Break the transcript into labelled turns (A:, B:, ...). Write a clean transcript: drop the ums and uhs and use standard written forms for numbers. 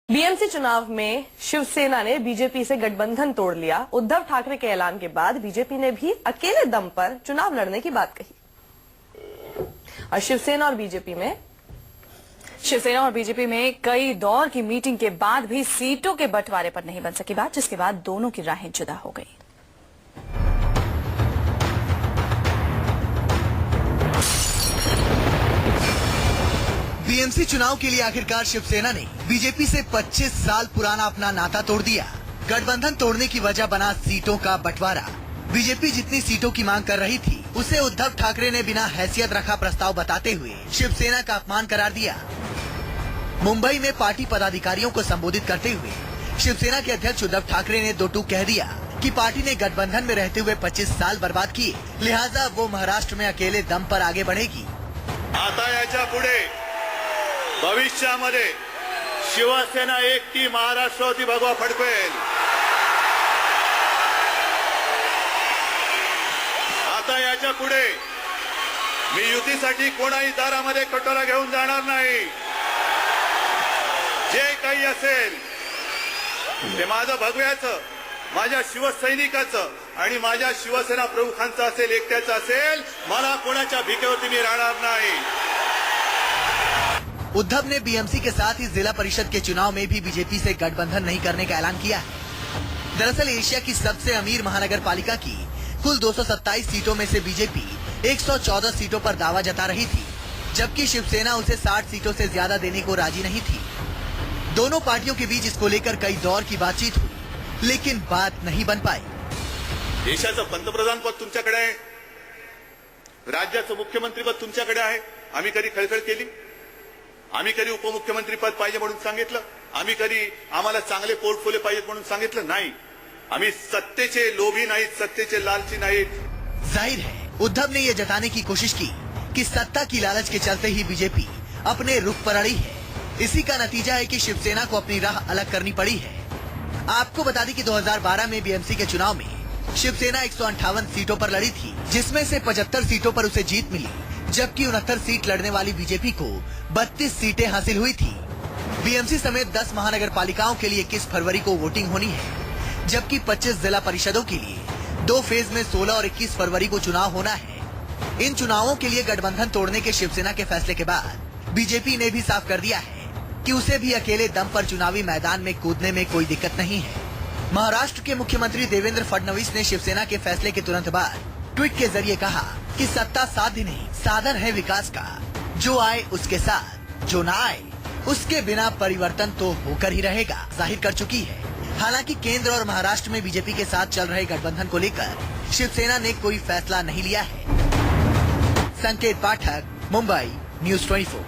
A: BMC चुनाव में शिवसेना ने बीजेपी से गठबंधन तोड़ लिया। उद्धव ठाकरे के ऐलान के बाद बीजेपी ने भी अकेले दम पर चुनाव लड़ने की बात कही। और शिवसेना और बीजेपी में कई दौर की मीटिंग के बाद भी सीटों के बंटवारे पर नहीं बन सकी बात, जिसके बाद दोनों की राहें जुदा हो गई।
B: बीएमसी चुनाव के लिए आखिरकार शिवसेना ने बीजेपी से 25 साल पुराना अपना नाता तोड़ दिया। गठबंधन तोड़ने की वजह बना सीटों का बंटवारा। बीजेपी जितनी सीटों की मांग कर रही थी, उसे उद्धव ठाकरे ने बिना हैसियत रखा प्रस्ताव बताते हुए शिवसेना का अपमान करार दिया। मुंबई में पार्टी पदाधिकारियों को संबोधित करते हुए शिवसेना के अध्यक्ष उद्धव ठाकरे ने दो टूक कह दिया कि पार्टी ने गठबंधन में रहते हुए 25 साल बर्बाद किए, लिहाजा वो महाराष्ट्र में अकेले दम पर आगे बढ़ेगी।
C: आता याच्या पुढे भविष्यामध्ये शिवसेना एकटी महाराष्ट्रावरती भगवा फडकवेल। आता याच्या पुढे मी युतीसाठी कोणाही दारामध्ये कटोरा घेऊन जाणार नाही। जे काही असेल ते माझं भगव्याचं, माझ्या शिवसैनिकाचं आणि माझ्या शिवसेना प्रमुखांचं असेल, एकट्याचं असेल। मला कोणाच्या भिकेवरती मी राहणार नाही।
B: उद्धव ने बीएमसी के साथ ही जिला परिषद के चुनाव में भी बीजेपी से गठबंधन नहीं करने का ऐलान किया है। दरअसल एशिया की सबसे अमीर महानगर पालिका की कुल 227 सीटों में से बीजेपी 114 सीटों पर दावा जता रही थी, जबकि शिवसेना उसे 60 सीटों से ज्यादा देने को राजी नहीं थी। दोनों पार्टियों के बीच इसको लेकर कई दौर की बातचीत हुई, लेकिन बात नहीं बन पाई।
C: देशाचं पंतप्रधान पद तुमच्याकडे आहे, राज्याचं मुख्यमंत्री पद तुमच्याकडे आहे। आम्ही कधी खळखळ केली? आम्ही कधी उपमुख्यमंत्री पद पाहिजे म्हणून सांगितलं? आम्ही कधी आम्हाला चांगले पोर्टफोलिओ पाहिजे म्हणून सांगितलं? नाही। आम्ही सत्तेचे लोभी नाहीत, सत्तेचे लालची नाहीत।
B: जाहिर है उद्धव ने ये जताने की कोशिश की कि सत्ता की लालच के चलते ही बीजेपी अपने रुख पर अड़ी है। इसी का नतीजा है कि शिवसेना को अपनी राह अलग करनी पड़ी है। आपको बता दें कि 2012 में बीएमसी के चुनाव में शिवसेना 158 सीटों पर लड़ी थी, जिसमें से 75 सीटों पर उसे जीत मिली, जबकि 69 सीट लड़ने वाली बीजेपी को 32 सीटें हासिल हुई थी। बीएमसी समेत 10 महानगर पालिकाओं के लिए 21 फरवरी को वोटिंग होनी है, जबकि 25 जिला परिषदों के लिए 2 फेज में 16 और 21 फरवरी को चुनाव होना है। इन चुनावों के लिए गठबंधन तोड़ने के शिवसेना के फैसले के बाद बीजेपी ने भी साफ कर दिया है कि उसे भी अकेले दम पर चुनावी मैदान में कूदने में कोई दिक्कत नहीं है। महाराष्ट्र के मुख्यमंत्री देवेंद्र फडणवीस ने शिवसेना के फैसले के तुरंत बाद ट्वीट के जरिए कहा कि सत्ता साध्य नहीं, साधन है विकास का। जो आए उसके साथ, जो ना आए उसके बिना परिवर्तन तो होकर ही रहेगा, जाहिर कर चुकी है। हालांकि केंद्र और महाराष्ट्र में बीजेपी के साथ चल रहे गठबंधन को लेकर शिवसेना ने कोई फैसला नहीं लिया है। संकेत पाठक, मुंबई, न्यूज़ 24।